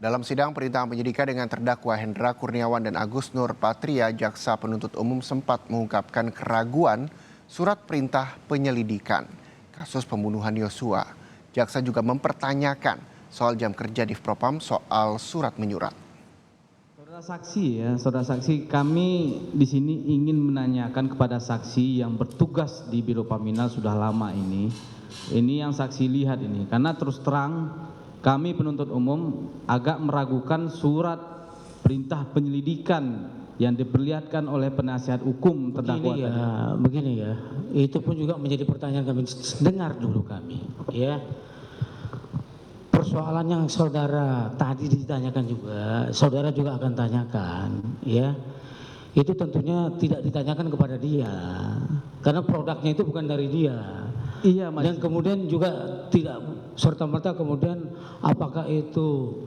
Dalam sidang perintangan penyidikan dengan terdakwa Hendra Kurniawan dan Agus Nur Patria, jaksa penuntut umum sempat mengungkapkan keraguan surat perintah penyelidikan kasus pembunuhan Yosua. Jaksa juga mempertanyakan soal jam kerja di Propam soal surat menyurat. Saudara saksi, kami di sini ingin menanyakan kepada saksi yang bertugas di Biro Paminal sudah lama ini. Ini yang saksi lihat ini, karena terus terang kami penuntut umum agak meragukan surat perintah penyelidikan yang diperlihatkan oleh penasihat hukum terdakwa tadi. Begini ya, itu pun juga menjadi pertanyaan kami. Dengar dulu kami, ya. Persoalan yang saudara tadi ditanyakan juga, saudara juga akan tanyakan, ya. Itu tentunya tidak ditanyakan kepada dia, karena produknya itu bukan dari dia. Iya, Mas. Dan kemudian juga tidak serta-merta kemudian apakah itu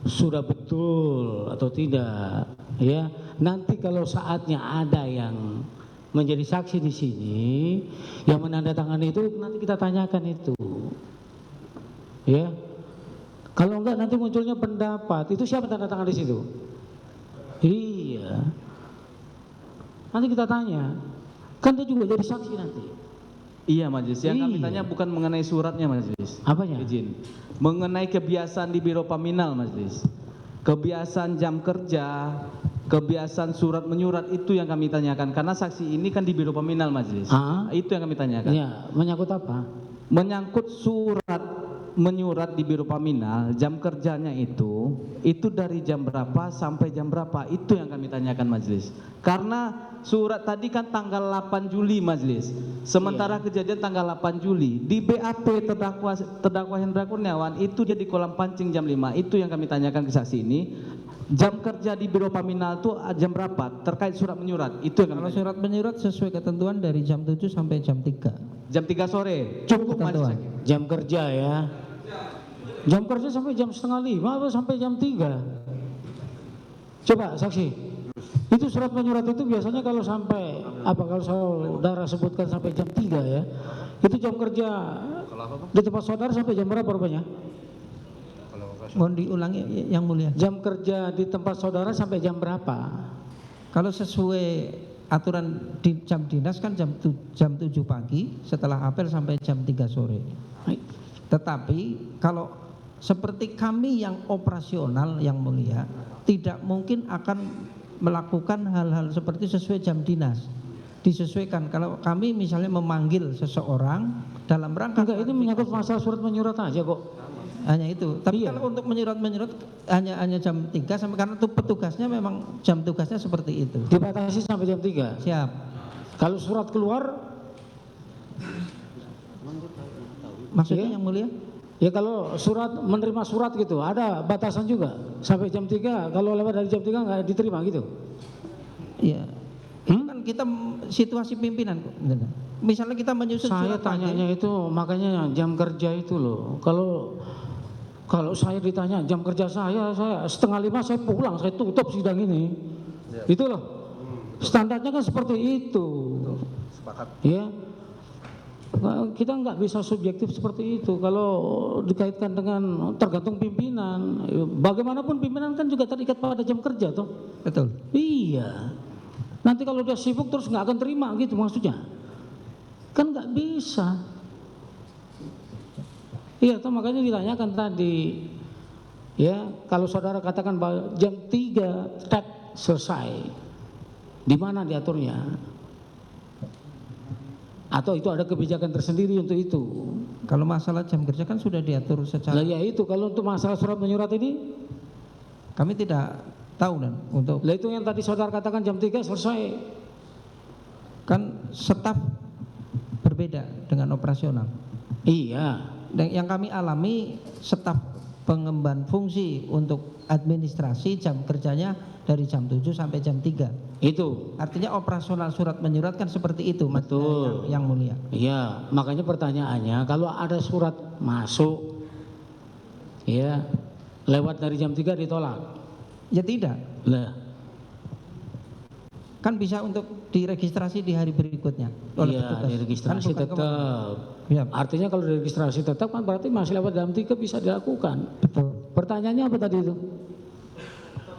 sudah betul atau tidak, ya. Nanti kalau saatnya ada yang menjadi saksi di sini yang menandatangani itu, nanti kita tanyakan itu, ya. Kalau enggak nanti munculnya pendapat, itu siapa tanda tangan di situ? Iya. Nanti kita tanya, kan dia juga jadi saksi nanti. Iya, Majelis. Yang kami tanya bukan mengenai suratnya, Majelis. Apanya? Izin. Mengenai kebiasaan di Biro Paminal, Majelis. Kebiasaan jam kerja, kebiasaan surat menyurat, itu yang kami tanyakan. Karena saksi ini kan di Biro Paminal, Majelis. Itu yang kami tanyakan. Iya, menyangkut apa? Menyangkut surat menyurat di Biro Paminal, jam kerjanya itu dari jam berapa sampai jam berapa, itu yang kami tanyakan, Majelis. Karena surat tadi kan tanggal 8 Juli, Majelis. Sementara kejadian tanggal 8 Juli. Di BAP terdakwa Hendra Kurniawan itu dia di kolam pancing jam 5. Itu yang kami tanyakan ke saksi ini. Jam kerja di Biro Paminal itu jam berapa terkait surat menyurat? Itu yang kami tanyakan. Surat menyurat sesuai ketentuan dari jam 7 sampai jam 3. Jam 3 sore. Cukup, Majelis. Jam kerja ya. Jam kerja sampai jam setengah 5 atau sampai jam 3? Coba saksi. Itu surat menyurat itu biasanya kalau sampai kalau saudara sebutkan sampai jam 3 ya. Itu jam kerja di tempat saudara sampai jam berapa rupanya? Mohon diulangi yang mulia. Jam kerja di tempat saudara sampai jam berapa? Kalau sesuai aturan di jam dinas kan jam 7 pagi, setelah apel sampai jam 3 sore. Tetapi kalau seperti kami yang operasional yang mulia, tidak mungkin akan melakukan hal-hal seperti sesuai jam dinas. Disesuaikan. Kalau kami misalnya memanggil seseorang dalam rangka, enggak, itu menyangkut masalah surat menyurat aja kok. Hanya itu. Tapi kalau untuk menyurat hanya jam 3 sampai, karena itu petugasnya memang jam tugasnya seperti itu. Dibatasi sampai jam 3. Siap. Kalau surat keluar, maksudnya yang mulia? Ya kalau menerima surat gitu, ada batasan juga sampai jam 3. Kalau lewat dari jam 3 nggak diterima gitu. Iya. Kan kita situasi pimpinan kok. Misalnya kita menyusun saya surat tanyanya itu makanya jam kerja itu loh. Kalau saya ditanya jam kerja saya setengah 5 saya pulang, saya tutup sidang ini. Itu loh. Standarnya kan seperti itu. Sepakat. Ya. Kita nggak bisa subjektif seperti itu kalau dikaitkan dengan tergantung pimpinan. Bagaimanapun pimpinan kan juga terikat pada jam kerja toh. Betul. Iya. Nanti kalau dia sibuk terus nggak akan terima gitu maksudnya. Kan nggak bisa. Iya, toh makanya ditanyakan tadi. Ya, kalau saudara katakan bahwa jam 3 selesai. Di mana diaturnya? Atau itu ada kebijakan tersendiri untuk itu? Kalau masalah jam kerja kan sudah diatur secara. Nah ya itu, kalau untuk masalah surat menyurat ini kami tidak tahu dan untuk. Lah itu yang tadi saudara katakan jam 3 selesai. Kan staf berbeda dengan operasional. Iya. Dan yang kami alami staf pengemban fungsi untuk administrasi jam kerjanya dari jam 7 sampai jam 3. Itu. Artinya operasional surat menyurat kan seperti itu, betul. Yang mulia. Iya, makanya pertanyaannya kalau ada surat masuk ya lewat dari jam 3 ditolak. Ya tidak. Lah. kan bisa untuk diregistrasi di hari berikutnya oleh Iya, petugas. diregistrasi Kan bukan tetap. Ya, Artinya kalau diregistrasi tetap kan berarti masih lewat dalam 3 bisa dilakukan. betul. Pertanyaannya apa tadi itu?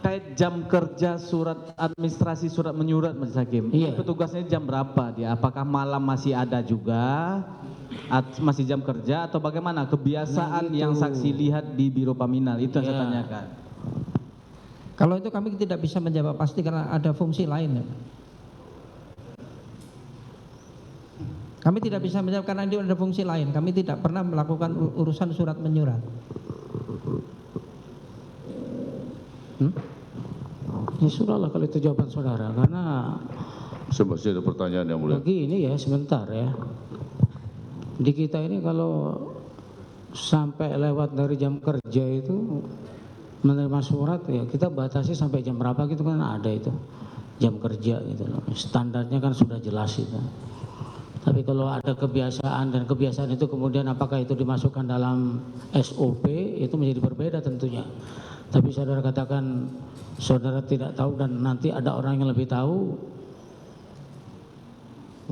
Terkait jam kerja surat administrasi surat menyurat Majelis Hakim. Iya. Petugasnya jam berapa dia? Apakah malam masih ada juga? Masih jam kerja atau bagaimana kebiasaan Nah, itu. yang saksi lihat di Biro Paminal itu yang saya Iya. tanyakan. Kalau itu kami tidak bisa menjawab pasti karena ada fungsi lain. Ya. Kami tidak bisa menjawab karena itu ada fungsi lain. Kami tidak pernah melakukan urusan surat menyurat. Ya sudahlah kalau itu jawaban saudara, karena Masih ada pertanyaan yang mulia. begini ya sebentar ya. Di kita ini kalau sampai lewat dari jam kerja itu menerima surat ya kita batasi sampai jam berapa gitu kan ada itu jam kerja gitu loh. Standarnya kan sudah jelas itu. Tapi kalau ada kebiasaan dan kebiasaan itu kemudian apakah itu dimasukkan dalam SOP itu menjadi berbeda tentunya. Tapi saudara katakan saudara tidak tahu dan nanti ada orang yang lebih tahu.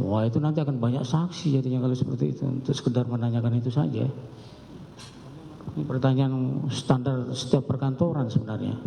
Wah itu nanti akan banyak saksi jadinya kalau seperti itu. Untuk sekedar menanyakan itu saja. Ini pertanyaan standar setiap perkantoran sebenarnya.